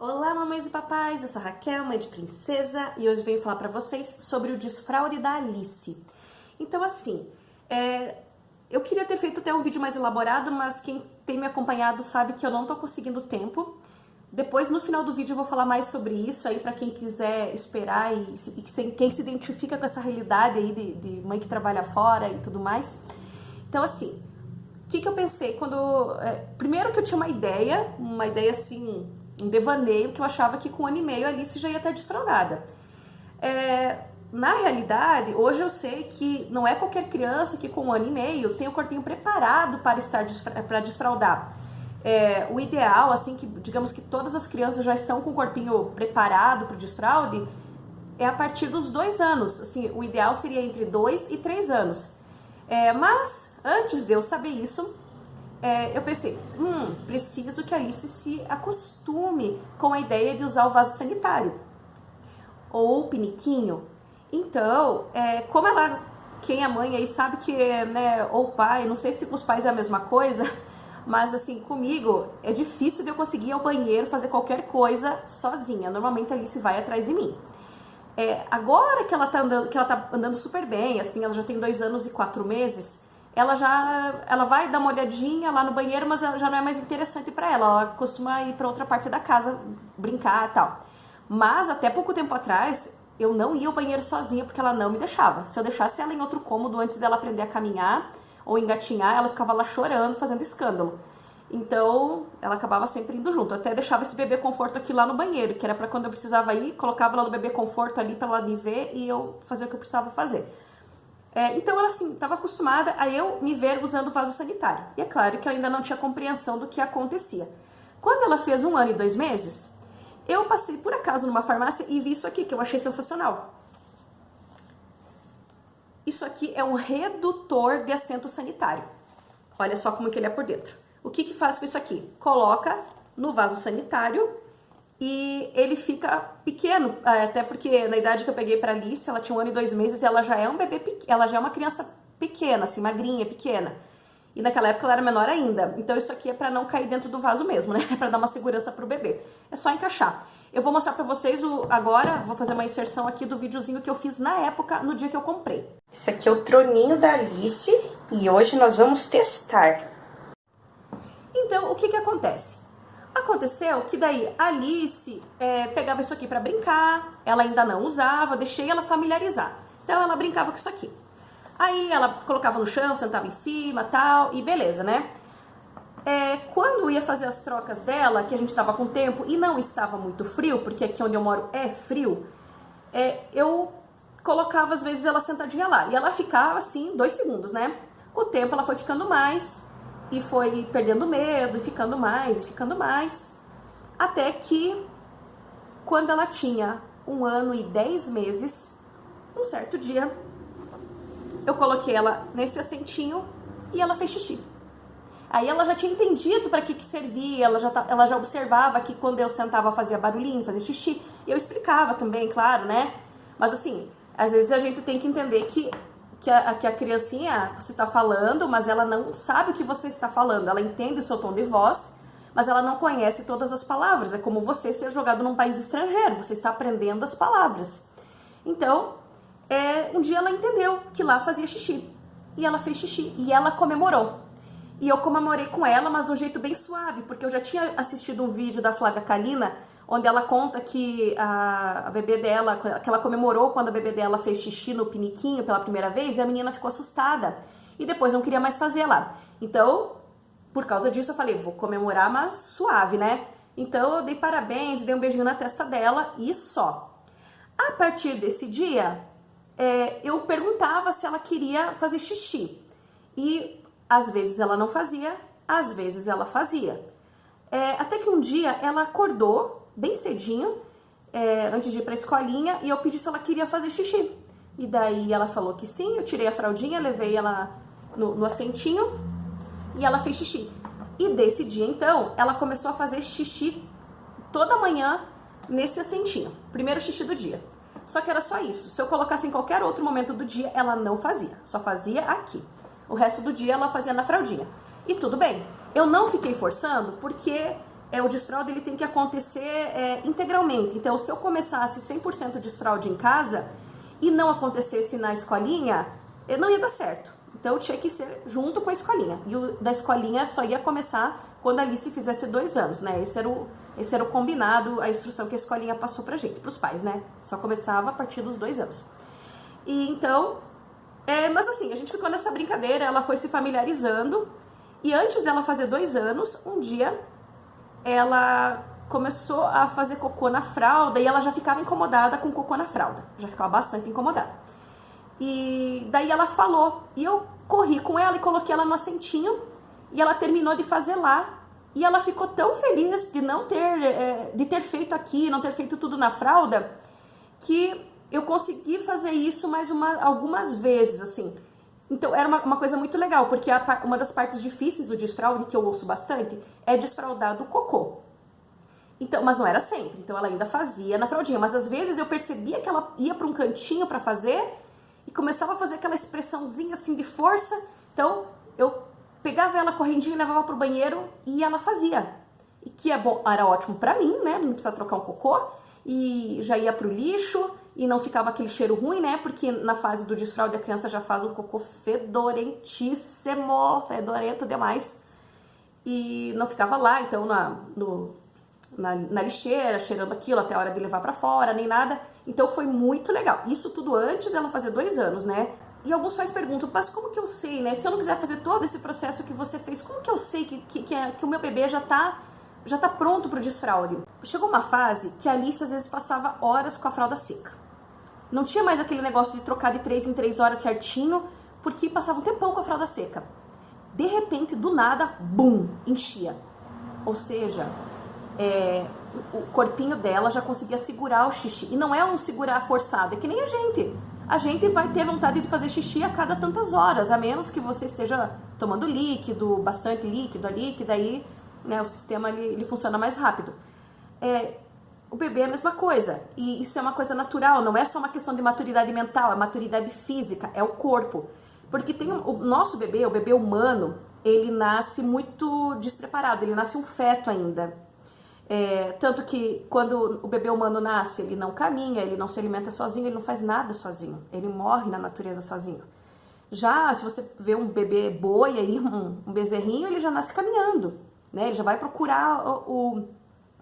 Olá, mamães e papais, eu sou a Raquel, mãe de princesa, e hoje venho falar pra vocês sobre o desfraude da Alice. Então, assim, eu queria ter feito até um vídeo mais elaborado, mas quem tem me acompanhado sabe que eu não tô conseguindo tempo. Depois, no final do vídeo, eu vou falar mais sobre isso aí pra quem quiser esperar e quem se identifica com essa realidade aí de mãe que trabalha fora e tudo mais. Então, assim, o que eu pensei quando... primeiro que eu tinha uma ideia assim, um devaneio que eu achava que com 1 ano e meio a Alice já ia estar desfraldada. Na realidade, hoje eu sei que não é qualquer criança que com 1 ano e meio tem o corpinho preparado para desfraldar. O ideal, assim, que digamos que todas as crianças já estão com o corpinho preparado para o desfraude, é a partir dos 2 anos. Assim, o ideal seria entre 2 e 3 anos. Mas antes de eu saber isso, eu pensei, preciso que a Alice se acostume com a ideia de usar o vaso sanitário ou o piniquinho. Então, como quem é mãe aí sabe que, né, ou pai, não sei se com os pais é a mesma coisa, mas assim, comigo é difícil de eu conseguir ir ao banheiro fazer qualquer coisa sozinha. Normalmente a Alice vai atrás de mim. Agora que ela tá andando super bem, assim, ela já tem 2 anos e 4 meses, ela vai dar uma olhadinha lá no banheiro, mas ela já não é mais interessante para ela. Ela costuma ir para outra parte da casa, brincar e tal. Mas até pouco tempo atrás, eu não ia ao banheiro sozinha porque ela não me deixava. Se eu deixasse ela em outro cômodo antes dela aprender a caminhar ou engatinhar, ela ficava lá chorando, fazendo escândalo. Então, ela acabava sempre indo junto. Eu até deixava esse bebê conforto aqui lá no banheiro, que era para quando eu precisava ir, colocava ela no bebê conforto ali para ela me ver e eu fazer o que eu precisava fazer. Então ela assim, estava acostumada a eu me ver usando o vaso sanitário. E é claro que eu ainda não tinha compreensão do que acontecia. Quando ela fez 1 ano e 2 meses, eu passei por acaso numa farmácia e vi isso aqui, que eu achei sensacional. Isso aqui é um redutor de assento sanitário. Olha só como que ele é por dentro. O que faz com isso aqui? Coloca no vaso sanitário e ele fica pequeno, até porque na idade que eu peguei para Alice, ela tinha 1 ano e 2 meses e ela já é um bebê, ela já é uma criança pequena, assim, magrinha, pequena. E naquela época ela era menor ainda. Então isso aqui é para não cair dentro do vaso mesmo, né? É para dar uma segurança pro bebê. É só encaixar. Eu vou mostrar para vocês agora, vou fazer uma inserção aqui do videozinho que eu fiz na época, no dia que eu comprei. Esse aqui é o troninho da Alice e hoje nós vamos testar. Então, o que acontece? Aconteceu que daí a Alice pegava isso aqui para brincar, ela ainda não usava, eu deixei ela familiarizar. Então ela brincava com isso aqui. Aí ela colocava no chão, sentava em cima, tal, e beleza, né? Quando eu ia fazer as trocas dela, que a gente tava com tempo e não estava muito frio, porque aqui onde eu moro é frio, eu colocava às vezes ela sentadinha lá. E ela ficava assim, 2 segundos, né? Com o tempo ela foi ficando mais, e foi perdendo medo, e ficando mais, até que quando ela tinha 1 ano e 10 meses, um certo dia, eu coloquei ela nesse assentinho e ela fez xixi. Aí ela já tinha entendido para que servia, ela já observava que quando eu sentava fazia barulhinho, fazia xixi, e eu explicava também, claro, né? Mas assim, às vezes a gente tem que entender que a criancinha, você está falando, mas ela não sabe o que você está falando. Ela entende o seu tom de voz, mas ela não conhece todas as palavras. É como você ser jogado num país estrangeiro, você está aprendendo as palavras. Então, um dia ela entendeu que lá fazia xixi. E ela fez xixi, e ela comemorou. E eu comemorei com ela, mas de um jeito bem suave, porque eu já tinha assistido um vídeo da Flávia Kalina, onde ela conta que a bebê dela, que ela comemorou quando a bebê dela fez xixi no piniquinho pela primeira vez, e a menina ficou assustada, e depois não queria mais fazer lá. Então, por causa disso, eu falei, vou comemorar, mas suave, né? Então, eu dei parabéns, dei um beijinho na testa dela, e só. A partir desse dia, eu perguntava se ela queria fazer xixi, e às vezes ela não fazia, às vezes ela fazia. Até que um dia ela acordou bem cedinho, antes de ir pra escolinha, e eu pedi se ela queria fazer xixi. E daí ela falou que sim, eu tirei a fraldinha, levei ela no assentinho, e ela fez xixi. E desse dia, então, ela começou a fazer xixi toda manhã nesse assentinho. Primeiro xixi do dia. Só que era só isso. Se eu colocasse em qualquer outro momento do dia, ela não fazia. Só fazia aqui. O resto do dia ela fazia na fraldinha. E tudo bem. Eu não fiquei forçando porque o desfraude ele tem que acontecer integralmente. Então, se eu começasse 100% desfraude em casa e não acontecesse na escolinha, não ia dar certo. Então, tinha que ser junto com a escolinha. E o da escolinha só ia começar quando a Alice fizesse 2 anos, né? Esse era o combinado, a instrução que a escolinha passou pra gente, pros pais, né? Só começava a partir dos 2 anos. E então, mas assim, a gente ficou nessa brincadeira, ela foi se familiarizando. E antes dela fazer 2 anos, um dia, ela começou a fazer cocô na fralda e ela já ficava incomodada com cocô na fralda. Já ficava bastante incomodada. E daí ela falou, e eu corri com ela e coloquei ela no assentinho, e ela terminou de fazer lá, e ela ficou tão feliz de não de ter feito aqui, não ter feito tudo na fralda, que eu consegui fazer isso mais algumas vezes, assim. Então, era uma coisa muito legal, porque uma das partes difíceis do desfraude, que eu ouço bastante, é desfraudar do cocô. Então, mas não era sempre, então ela ainda fazia na fraldinha, mas às vezes eu percebia que ela ia para um cantinho para fazer, e começava a fazer aquela expressãozinha assim de força, então eu pegava ela correndinha e levava pro banheiro e ela fazia. E que era ótimo pra mim, né? Não precisa trocar um cocô. E já ia pro lixo e não ficava aquele cheiro ruim, né? Porque na fase do desfraude a criança já faz um cocô fedorentíssimo, fedorento demais. E não ficava lá, então, na lixeira, cheirando aquilo até a hora de levar pra fora, nem nada. Então foi muito legal. Isso tudo antes dela fazer 2 anos, né? E alguns pais perguntam, mas como que eu sei, né? Se eu não quiser fazer todo esse processo que você fez, como que eu sei que o meu bebê já tá pronto pro desfraude? Chegou uma fase que a Alice às vezes passava horas com a fralda seca. Não tinha mais aquele negócio de trocar de 3 em 3 horas certinho, porque passava um tempão com a fralda seca. De repente, do nada, bum, enchia. Ou seja, o corpinho dela já conseguia segurar o xixi. E não é um segurar forçado, é que nem a gente. A gente vai ter vontade de fazer xixi a cada tantas horas, a menos que você esteja tomando líquido, bastante líquido ali, que daí, né, o sistema ele funciona mais rápido. O bebê é a mesma coisa, e isso é uma coisa natural, não é só uma questão de maturidade mental, é maturidade física, é o corpo. Porque tem o nosso bebê, o bebê humano, ele nasce muito despreparado, ele nasce um feto ainda. Tanto que quando o bebê humano nasce, ele não caminha, ele não se alimenta sozinho, ele não faz nada sozinho, ele morre na natureza sozinho. Já se você vê um bebê boi aí, um bezerrinho, ele já nasce caminhando, né? Ele já vai procurar o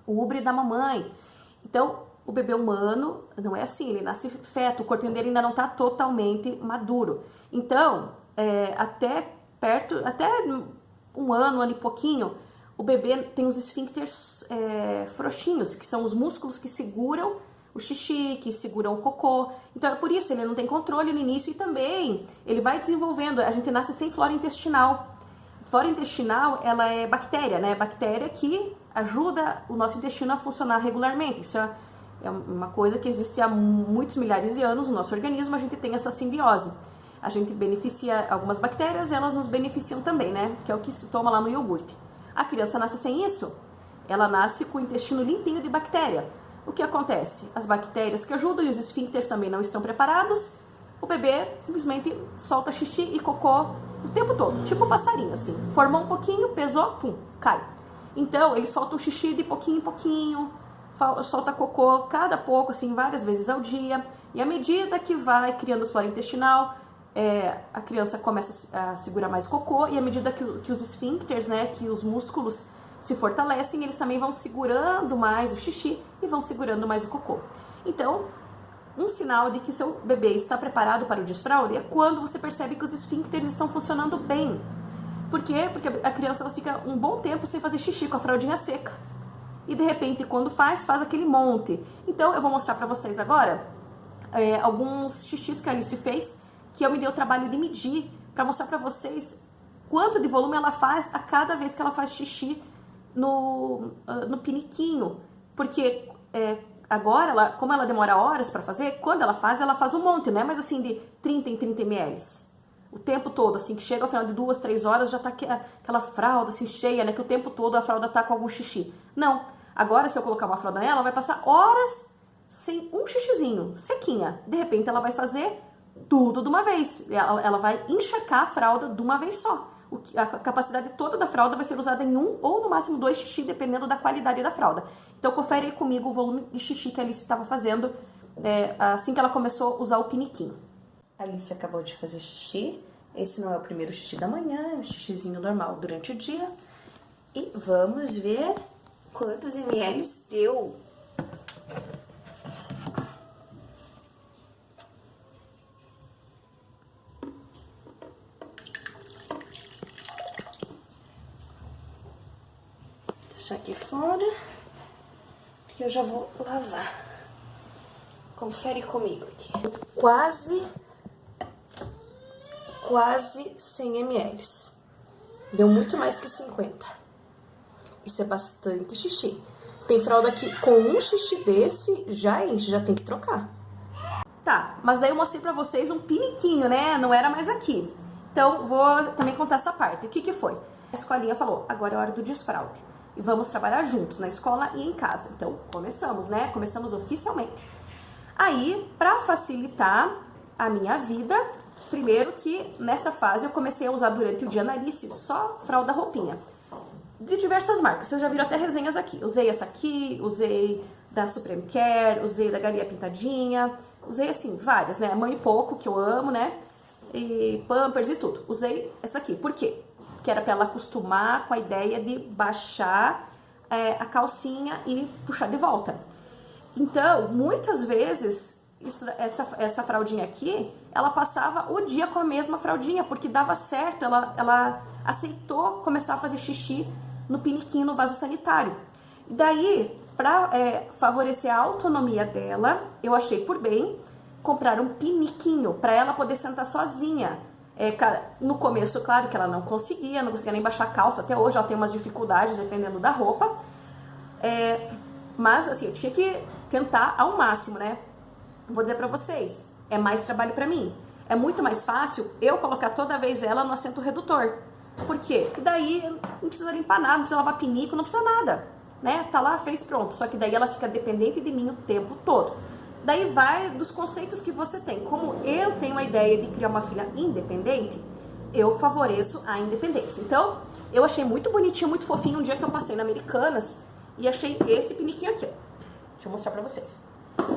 úbre da mamãe. Então, o bebê humano não é assim, ele nasce feto, o corpinho dele ainda não está totalmente maduro. Então, até 1 ano e pouquinho, o bebê tem os esfíncteres frouxinhos, que são os músculos que seguram o xixi, que seguram o cocô. Então é por isso, ele não tem controle no início e também ele vai desenvolvendo. A gente nasce sem flora intestinal. Flora intestinal, ela é bactéria, né? Bactéria que ajuda o nosso intestino a funcionar regularmente. Isso é uma coisa que existe há muitos milhares de anos no nosso organismo, a gente tem essa simbiose. A gente beneficia algumas bactérias, elas nos beneficiam também, né? Que é o que se toma lá no iogurte. A criança nasce sem isso, ela nasce com o intestino limpinho de bactéria. O que acontece? As bactérias que ajudam e os esfíncteres também não estão preparados, o bebê simplesmente solta xixi e cocô o tempo todo, tipo um passarinho, assim. Formou um pouquinho, pesou, pum, cai. Então, ele solta o xixi de pouquinho em pouquinho, solta cocô cada pouco, assim, várias vezes ao dia. E à medida que vai criando flora intestinal, a criança começa a segurar mais cocô, e à medida que os esfíncteres, né, que os músculos se fortalecem, eles também vão segurando mais o xixi e vão segurando mais o cocô. Então, um sinal de que seu bebê está preparado para o desfraude é quando você percebe que os esfíncteres estão funcionando bem. Por quê? Porque a criança ela fica um bom tempo sem fazer xixi com a fraldinha seca. E de repente, quando faz aquele monte. Então, eu vou mostrar para vocês agora alguns xixis que a Alice fez, que eu me dei o trabalho de medir, para mostrar para vocês quanto de volume ela faz a cada vez que ela faz xixi no piniquinho. Porque agora, como ela demora horas para fazer, quando ela faz um monte, né? Mas assim, de 30 em 30 ml. O tempo todo, assim, que chega ao final de 2, 3 horas, já tá aquela fralda assim cheia, né? Que o tempo todo a fralda tá com algum xixi. Não. Agora, se eu colocar uma fralda nela, ela vai passar horas sem um xixizinho, sequinha. De repente, ela vai fazer tudo de uma vez. Ela vai encharcar a fralda de uma vez só. A capacidade toda da fralda vai ser usada em 1 ou no máximo 2 xixi, dependendo da qualidade da fralda. Então confere aí comigo o volume de xixi que a Alice estava fazendo assim que ela começou a usar o piniquinho. A Alice acabou de fazer xixi. Esse não é o primeiro xixi da manhã, é um xixizinho normal durante o dia. E vamos ver quantos ml deu. Deixar aqui fora, porque eu já vou lavar. Confere comigo aqui. Quase 100 ml. Deu muito mais que 50. Isso é bastante xixi. Tem fralda que com um xixi desse já enche, já tem que trocar. Tá, mas daí eu mostrei pra vocês um piniquinho, né? Não era mais aqui. Então, vou também contar essa parte. O que que foi? A escolinha falou, agora é hora do desfraude. E vamos trabalhar juntos, na escola e em casa. Então, começamos, né? Começamos oficialmente. Aí, pra facilitar a minha vida, primeiro que nessa fase eu comecei a usar durante o dia na Alice só fralda roupinha. De diversas marcas, vocês já viram até resenhas aqui. Usei essa aqui, usei da Supreme Care, usei da Galinha Pintadinha, usei assim, várias, né? Mãe e Pouco, que eu amo, né? E Pampers e tudo. Usei essa aqui, por quê? Que era pra ela acostumar com a ideia de baixar a calcinha e puxar de volta. Então, muitas vezes, essa fraldinha aqui, ela passava o dia com a mesma fraldinha, porque dava certo, ela aceitou começar a fazer xixi no piniquinho, no vaso sanitário. E daí, para favorecer a autonomia dela, eu achei por bem comprar um piniquinho, para ela poder sentar sozinha. No começo, claro que ela não conseguia nem baixar a calça, até hoje ela tem umas dificuldades dependendo da roupa. Mas assim, eu tinha que tentar ao máximo, né? Vou dizer pra vocês, é mais trabalho pra mim. É muito mais fácil eu colocar toda vez ela no assento redutor. Por quê? Porque daí não precisa limpar nada, não precisa lavar pinico, não precisa nada, né? Tá lá, fez, pronto. Só que daí ela fica dependente de mim o tempo todo. Daí vai dos conceitos que você tem. Como eu tenho a ideia de criar uma filha independente, eu favoreço a independência. Então, eu achei muito bonitinho, muito fofinho um dia que eu passei na Americanas e achei esse piniquinho aqui, ó. Deixa eu mostrar pra vocês.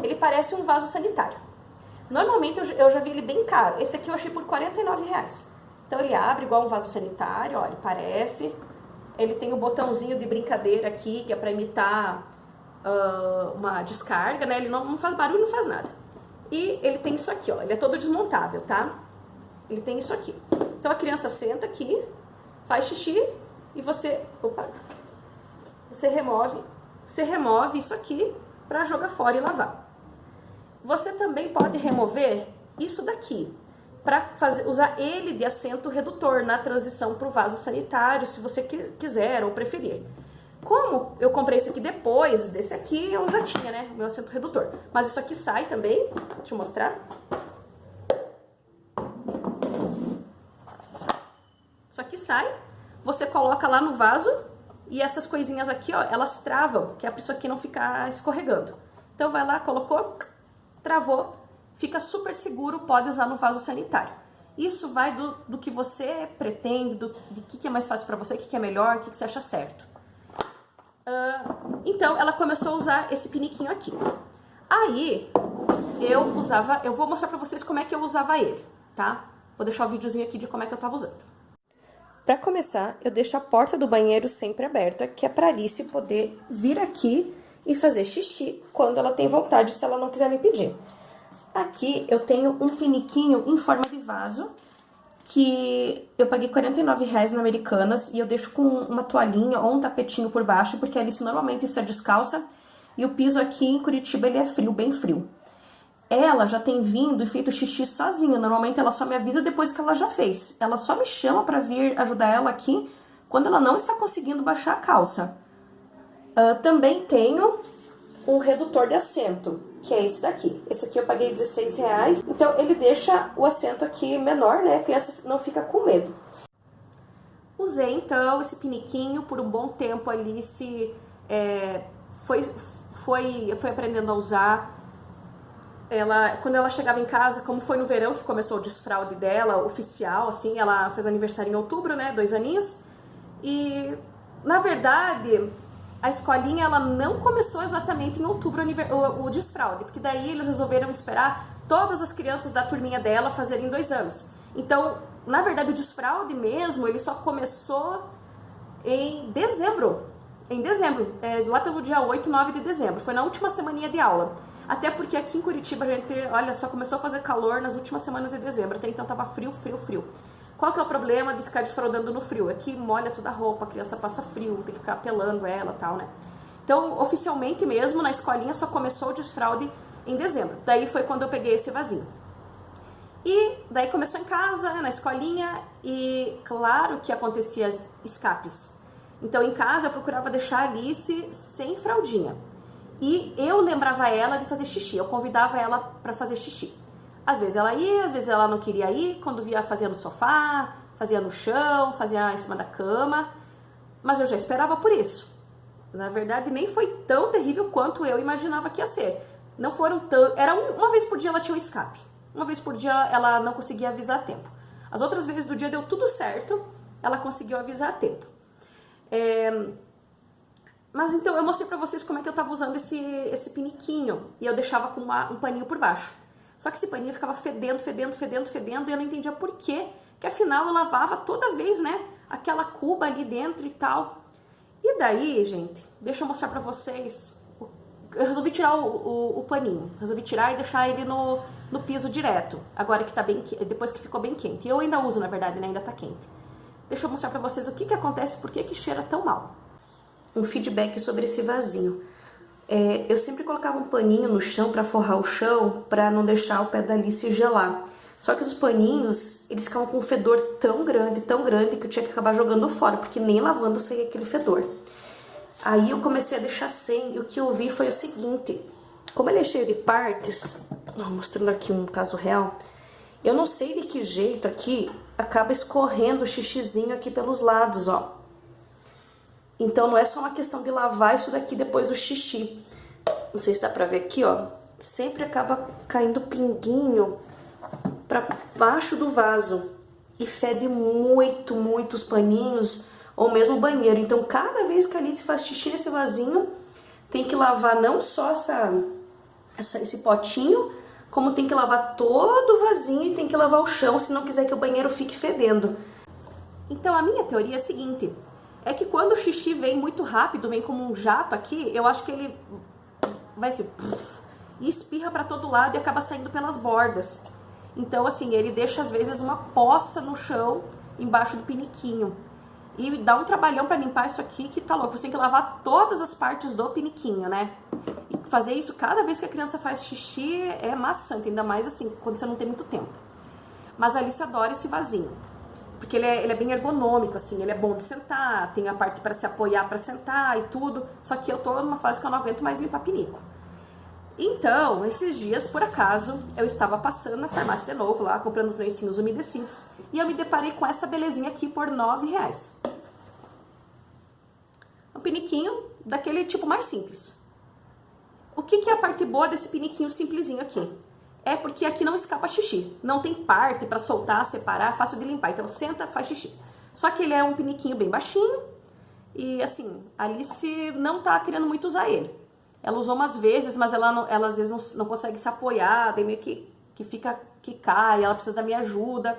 Ele parece um vaso sanitário. Normalmente eu já vi ele bem caro. Esse aqui eu achei por R$49. Então ele abre igual um vaso sanitário, ó, ele parece. Ele tem o botãozinho de brincadeira aqui, que é pra imitar uma descarga, né? Ele não faz barulho, não faz nada. E ele tem isso aqui, ó, ele é todo desmontável, tá? Ele tem isso aqui. Então a criança senta aqui, faz xixi e você remove isso aqui para jogar fora e lavar. Você também pode remover isso daqui para usar ele de assento redutor na transição para o vaso sanitário, se você quiser ou preferir. Como eu comprei esse aqui depois desse aqui, eu já tinha, né, o meu assento redutor. Mas isso aqui sai também, deixa eu mostrar. Isso aqui sai, você coloca lá no vaso e essas coisinhas aqui, ó, elas travam, que é para isso aqui não ficar escorregando. Então vai lá, colocou, travou, fica super seguro, pode usar no vaso sanitário. Isso vai do que você pretende, do que é mais fácil para você, o que é melhor, o que você acha certo. Então, ela começou a usar esse piniquinho aqui. Aí, eu vou mostrar pra vocês como é que eu usava ele, tá? Vou deixar o videozinho aqui de como é que eu tava usando. Pra começar, eu deixo a porta do banheiro sempre aberta, que é pra Alice poder vir aqui e fazer xixi quando ela tem vontade, se ela não quiser me pedir. Aqui eu tenho um piniquinho em forma de vaso, que eu paguei R$49 na Americanas, e eu deixo com uma toalhinha ou um tapetinho por baixo, porque a Alice normalmente está descalça, e o piso aqui em Curitiba ele é frio, bem frio. Ela já tem vindo e feito xixi sozinha, normalmente ela só me avisa depois que ela já fez. Ela só me chama pra vir ajudar ela aqui quando ela não está conseguindo baixar a calça. Também tenho um redutor de assento, que é esse daqui. Esse aqui eu paguei R$16, então ele deixa o assento aqui menor, né? A criança não fica com medo. Usei então esse piniquinho por um bom tempo. A Alice foi aprendendo a usar. quando ela chegava em casa, como foi no verão que começou o desfraude dela, oficial, assim, ela fez aniversário em outubro, né, 2 aninhos, e, na verdade, a escolinha, ela não começou exatamente em outubro o desfraude, porque daí eles resolveram esperar todas as crianças da turminha dela fazerem 2 anos. Então, na verdade, o desfraude mesmo, ele só começou em dezembro, lá pelo dia 8, 9 de dezembro, foi na última semaninha de aula. Até porque aqui em Curitiba a gente, olha, só começou a fazer calor nas últimas semanas de dezembro, até então tava frio, frio, frio. Qual que é o problema de ficar desfraudando no frio? É que molha toda a roupa, a criança passa frio, tem que ficar pelando ela e tal, né? Então, oficialmente mesmo, na escolinha só começou o desfraude em dezembro. Daí foi quando eu peguei esse vasinho. E daí começou em casa, na escolinha, e claro que acontecia escapes. Então, em casa eu procurava deixar a Alice sem fraldinha. E eu lembrava ela de fazer xixi, eu convidava ela para fazer xixi. Às vezes ela ia, às vezes ela não queria ir, quando via fazia no sofá, fazia no chão, fazia em cima da cama, mas eu já esperava por isso. Na verdade, nem foi tão terrível quanto eu imaginava que ia ser. Não foram tão... Era uma vez por dia ela tinha um escape. Uma vez por dia ela não conseguia avisar a tempo. As outras vezes do dia deu tudo certo, ela conseguiu avisar a tempo. Mas então eu mostrei pra vocês como é que eu tava usando esse piniquinho. E eu deixava com um paninho por baixo. Só que esse paninho ficava fedendo, fedendo, fedendo, fedendo. E eu não entendia por quê. Que afinal eu lavava toda vez, né? Aquela cuba ali dentro e tal. E daí, gente, deixa eu mostrar pra vocês. Eu resolvi tirar o paninho. Resolvi tirar e deixar ele no piso direto. Agora que tá bem quente, depois que ficou bem quente. E eu ainda uso, na verdade, né? Ainda tá quente. Deixa eu mostrar pra vocês o que acontece, por que cheira tão mal. Um feedback sobre esse vasinho. Eu sempre colocava um paninho no chão para forrar o chão, para não deixar o pé da Alice gelar. Só que os paninhos, eles ficavam com um fedor tão grande, que eu tinha que acabar jogando fora, porque nem lavando saía aquele fedor. Aí eu comecei a deixar sem, e o que eu vi foi o seguinte: como ele é cheio de partes, mostrando aqui um caso real, eu não sei de que jeito aqui acaba escorrendo o xixizinho aqui pelos lados, ó. Então não é só uma questão de lavar isso daqui depois do xixi. Não sei se dá pra ver aqui, ó. Sempre acaba caindo pinguinho pra baixo do vaso. E fede muito, muito os paninhos, ou mesmo o banheiro. Então cada vez que a Alice faz xixi nesse vasinho, tem que lavar não só esse potinho, como tem que lavar todo o vasinho e tem que lavar o chão, se não quiser que o banheiro fique fedendo. Então a minha teoria é a seguinte: é que quando o xixi vem muito rápido, vem como um jato aqui, eu acho que ele vai se... e espirra para todo lado e acaba saindo pelas bordas. Então, assim, ele deixa às vezes uma poça no chão, embaixo do piniquinho. E dá um trabalhão para limpar isso aqui que tá louco. Você tem que lavar todas as partes do piniquinho, né? E fazer isso cada vez que a criança faz xixi é maçante, ainda mais assim, quando você não tem muito tempo. Mas a Alice adora esse vasinho. Porque ele é bem ergonômico, assim, ele é bom de sentar, tem a parte para se apoiar para sentar e tudo. Só que eu tô numa fase que eu não aguento mais limpar pinico. Então, esses dias, por acaso, eu estava passando na farmácia de novo lá, comprando os lencinhos umedecidos, e eu me deparei com essa belezinha aqui por R$9. Um piniquinho daquele tipo mais simples. O que é a parte boa desse piniquinho simplesinho aqui? É porque aqui não escapa xixi. Não tem parte para soltar, separar, fácil de limpar. Então senta, faz xixi. Só que ele é um piniquinho bem baixinho. E assim, a Alice não tá querendo muito usar ele. Ela usou umas vezes, mas ela às vezes não consegue se apoiar. Daí meio que cai, ela precisa da minha ajuda.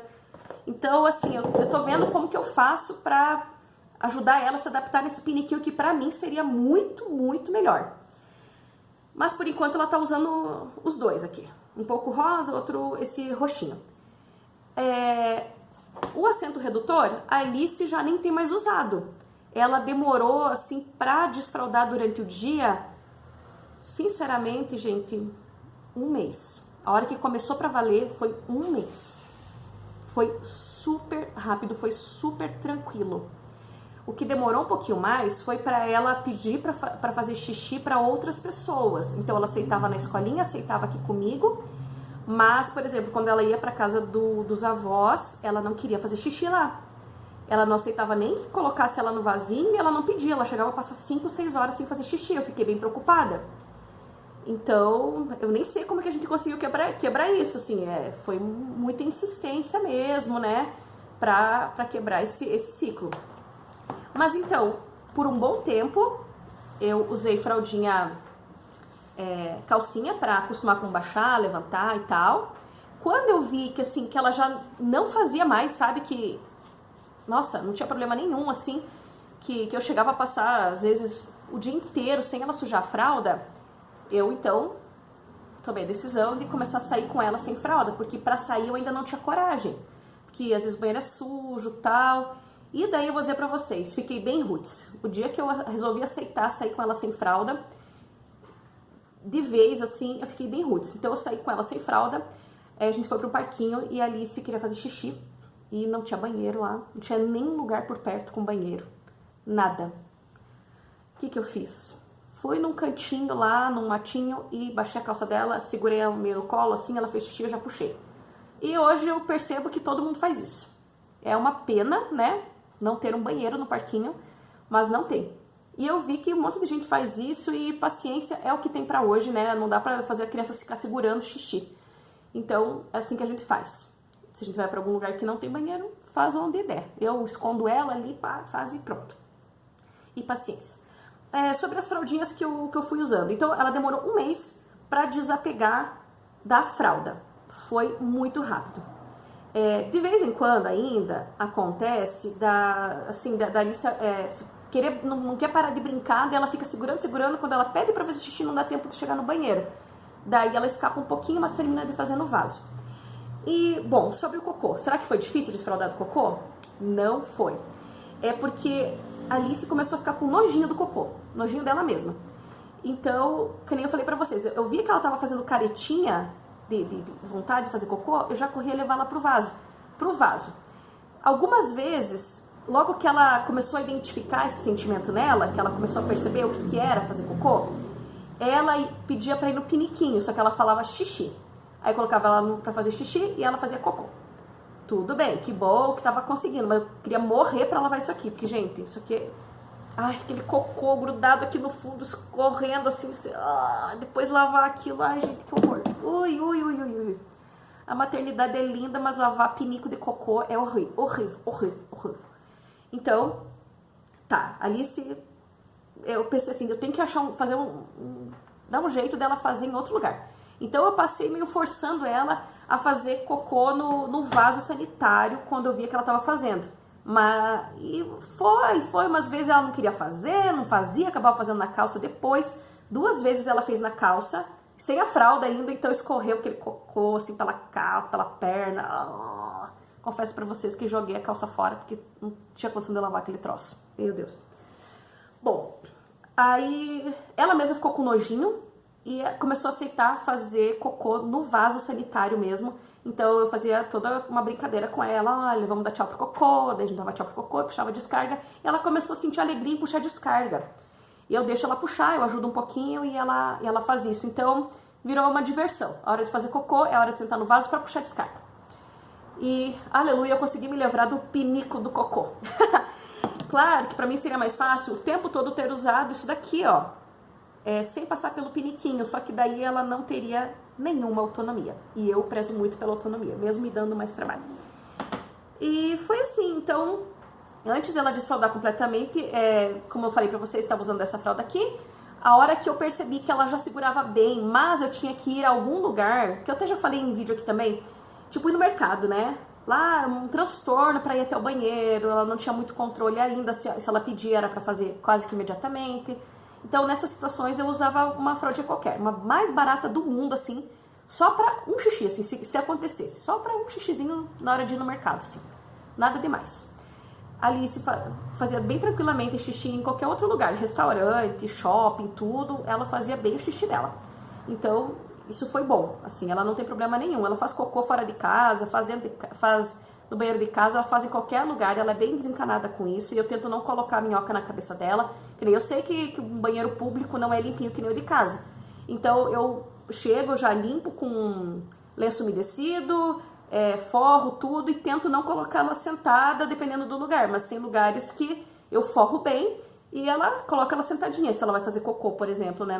Então assim, eu tô vendo como que eu faço pra ajudar ela a se adaptar nesse piniquinho que pra mim seria muito, muito melhor. Mas por enquanto ela tá usando os dois aqui. Um pouco rosa, outro esse roxinho. O assento redutor, a Alice já nem tem mais usado. Ela demorou, assim, pra desfraldar durante o dia, sinceramente, gente, 1 mês. A hora que começou pra valer foi 1 mês. Foi super rápido, foi super tranquilo. O que demorou um pouquinho mais foi para ela pedir para fazer xixi para outras pessoas. Então ela aceitava na escolinha, aceitava aqui comigo. Mas, por exemplo, quando ela ia para casa dos avós, ela não queria fazer xixi lá. Ela não aceitava nem que colocasse ela no vasinho e ela não pedia. Ela chegava a passar 5, 6 horas sem fazer xixi. Eu fiquei bem preocupada. Então, eu nem sei como é que a gente conseguiu quebrar isso, assim, foi muita insistência mesmo, né, pra quebrar esse ciclo. Mas então, por um bom tempo, eu usei fraldinha, calcinha pra acostumar com baixar, levantar e tal. Quando eu vi que, assim, que ela já não fazia mais, sabe, que, nossa, não tinha problema nenhum, assim, que eu chegava a passar, às vezes, o dia inteiro sem ela sujar a fralda, eu, então, tomei a decisão de começar a sair com ela sem fralda, porque pra sair eu ainda não tinha coragem, porque às vezes o banheiro é sujo e tal. E daí eu vou dizer pra vocês, fiquei bem roots. O dia que eu resolvi aceitar sair com ela sem fralda, de vez, assim, eu fiquei bem roots. Então eu saí com ela sem fralda, a gente foi pro parquinho e a Alice queria fazer xixi. E não tinha banheiro lá, não tinha nem lugar por perto com banheiro. Nada. O que eu fiz? Fui num cantinho lá, num matinho, e baixei a calça dela, segurei ela meio no colo, assim, ela fez xixi, eu já puxei. E hoje eu percebo que todo mundo faz isso. É uma pena, né, não ter um banheiro no parquinho, mas não tem. E eu vi que um monte de gente faz isso e paciência é o que tem pra hoje, né, não dá pra fazer a criança ficar segurando xixi. Então, é assim que a gente faz. Se a gente vai pra algum lugar que não tem banheiro, faz onde der. Eu escondo ela ali, pá, faz e pronto. E paciência. Sobre as fraldinhas que eu fui usando. Então, ela demorou um mês para desapegar da fralda. Foi muito rápido. De vez em quando ainda acontece da Alice não quer parar de brincar, daí ela fica segurando, quando ela pede para fazer xixi não dá tempo de chegar no banheiro. Daí ela escapa um pouquinho, mas termina de fazer no vaso. E, bom, sobre o cocô. Será que foi difícil desfraldar do cocô? Não foi. É porque a Alice começou a ficar com nojinho do cocô, nojinho dela mesma. Então, que nem eu falei pra vocês, eu via que ela tava fazendo caretinha de vontade de fazer cocô, eu já corria levar ela pro vaso. Algumas vezes, logo que ela começou a identificar esse sentimento nela, que ela começou a perceber o que era fazer cocô, ela pedia pra ir no piniquinho, só que ela falava xixi. Aí eu colocava ela pra fazer xixi e ela fazia cocô. Tudo bem, que bom que tava conseguindo, mas eu queria morrer pra lavar isso aqui, porque, gente, isso aqui... Ai, aquele cocô grudado aqui no fundo, escorrendo assim, depois lavar aquilo, ai, gente, que horror. Ui. A maternidade é linda, mas lavar pinico de cocô é horrível. Então, tá, Alice, eu pensei assim, eu tenho que dar um jeito dela fazer em outro lugar. Então eu passei meio forçando ela a fazer cocô no vaso sanitário quando eu via que ela estava fazendo. Mas foi, umas vezes ela não queria fazer, não fazia, acabava fazendo na calça depois. 2 vezes ela fez na calça, sem a fralda ainda, então escorreu aquele cocô assim pela calça, pela perna. Confesso pra vocês que joguei a calça fora, porque não tinha condição de lavar aquele troço. Meu Deus. Bom, aí ela mesma ficou com nojinho e começou a aceitar fazer cocô no vaso sanitário mesmo. Então eu fazia toda uma brincadeira com ela, olha, vamos dar tchau pro cocô, daí a gente dava tchau pro cocô, puxava a descarga, e ela começou a sentir alegria em puxar a descarga. E eu deixo ela puxar, eu ajudo um pouquinho e ela faz isso. Então virou uma diversão. A hora de fazer cocô é a hora de sentar no vaso para puxar a descarga. E, aleluia, eu consegui me livrar do pinico do cocô. Claro que pra mim seria mais fácil o tempo todo ter usado isso daqui, ó, sem passar pelo piniquinho, só que daí ela não teria nenhuma autonomia. E eu prezo muito pela autonomia, mesmo me dando mais trabalho. E foi assim, então, antes ela desfraldar completamente, como eu falei pra vocês, estava usando essa fralda aqui, a hora que eu percebi que ela já segurava bem, mas eu tinha que ir a algum lugar, que eu até já falei em vídeo aqui também, tipo ir no mercado, né? Lá, um transtorno para ir até o banheiro, ela não tinha muito controle ainda, se ela pedia era para fazer quase que imediatamente. Então, nessas situações, eu usava uma fraldinha qualquer, uma mais barata do mundo, assim, só pra um xixi, assim, se acontecesse. Só pra um xixizinho na hora de ir no mercado, assim. Nada demais. A Alice fazia bem tranquilamente xixi em qualquer outro lugar, restaurante, shopping, tudo, ela fazia bem o xixi dela. Então, isso foi bom, assim, ela não tem problema nenhum. Ela faz cocô fora de casa, faz no banheiro de casa, ela faz em qualquer lugar, ela é bem desencanada com isso, e eu tento não colocar a minhoca na cabeça dela, que nem eu sei que um banheiro público não é limpinho que nem o de casa. Então eu chego, já limpo com lenço umedecido, forro tudo e tento não colocar ela sentada, dependendo do lugar, mas tem lugares que eu forro bem e ela coloca ela sentadinha, se ela vai fazer cocô, por exemplo, né?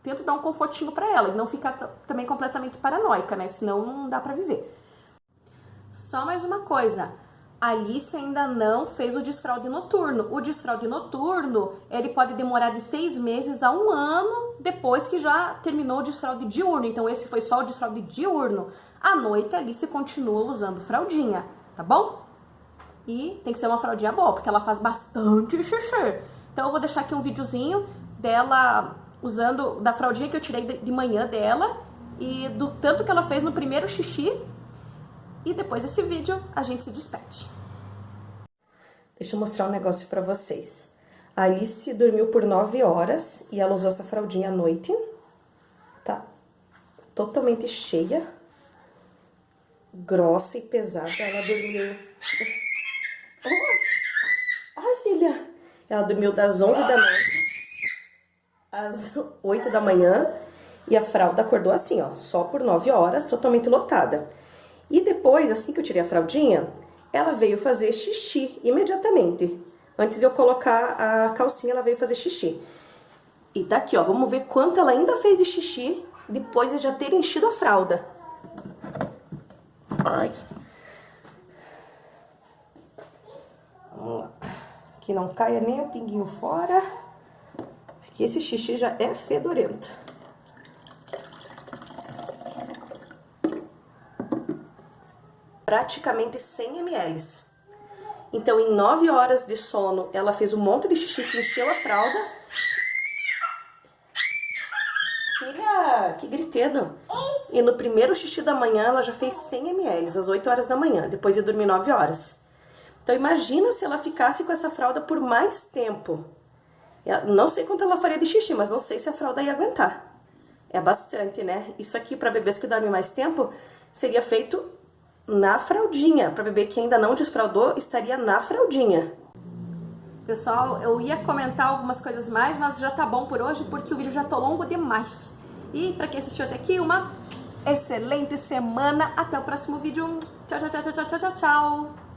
tento dar um confortinho pra ela e não ficar também completamente paranoica, né? Senão não dá pra viver. Só mais uma coisa, a Alice ainda não fez o desfraude noturno. O desfraude noturno, ele pode demorar de 6 meses a 1 ano depois que já terminou o desfraude diurno. Então esse foi só o desfraude diurno. À noite a Alice continua usando fraldinha, tá bom? E tem que ser uma fraldinha boa, porque ela faz bastante xixi. Então eu vou deixar aqui um videozinho dela usando, da fraldinha que eu tirei de manhã dela e do tanto que ela fez no primeiro xixi. E depois desse vídeo, a gente se despede. Deixa eu mostrar um negócio pra vocês. A Alice dormiu por 9 horas e ela usou essa fraldinha à noite. Tá totalmente cheia, grossa e pesada. Ela dormiu... Ai, filha! Ela dormiu das 11 da noite às 8 da manhã. E a fralda acordou assim, ó, só por 9 horas, totalmente lotada. E depois, assim que eu tirei a fraldinha, ela veio fazer xixi imediatamente. Antes de eu colocar a calcinha, ela veio fazer xixi. E tá aqui, ó, vamos ver quanto ela ainda fez de xixi depois de já ter enchido a fralda. Ai. Vamos lá. Que não caia nem um pinguinho fora, porque esse xixi já é fedorento. Praticamente 100 ml. Então, em 9 horas de sono, ela fez um monte de xixi que encheu a fralda. Filha, que griteiro. E no primeiro xixi da manhã, ela já fez 100 ml, às 8 horas da manhã, depois de dormir 9 horas. Então, imagina se ela ficasse com essa fralda por mais tempo. Não sei quanto ela faria de xixi, mas não sei se a fralda ia aguentar. É bastante, né? Isso aqui, para bebês que dormem mais tempo, seria feito na fraldinha. Para bebê que ainda não desfraldou, estaria na fraldinha. Pessoal, eu ia comentar algumas coisas mais, mas já tá bom por hoje, porque o vídeo já tá longo demais. E para quem assistiu até aqui, uma excelente semana. Até o próximo vídeo. Tchau, tchau, tchau, tchau, tchau, tchau, tchau.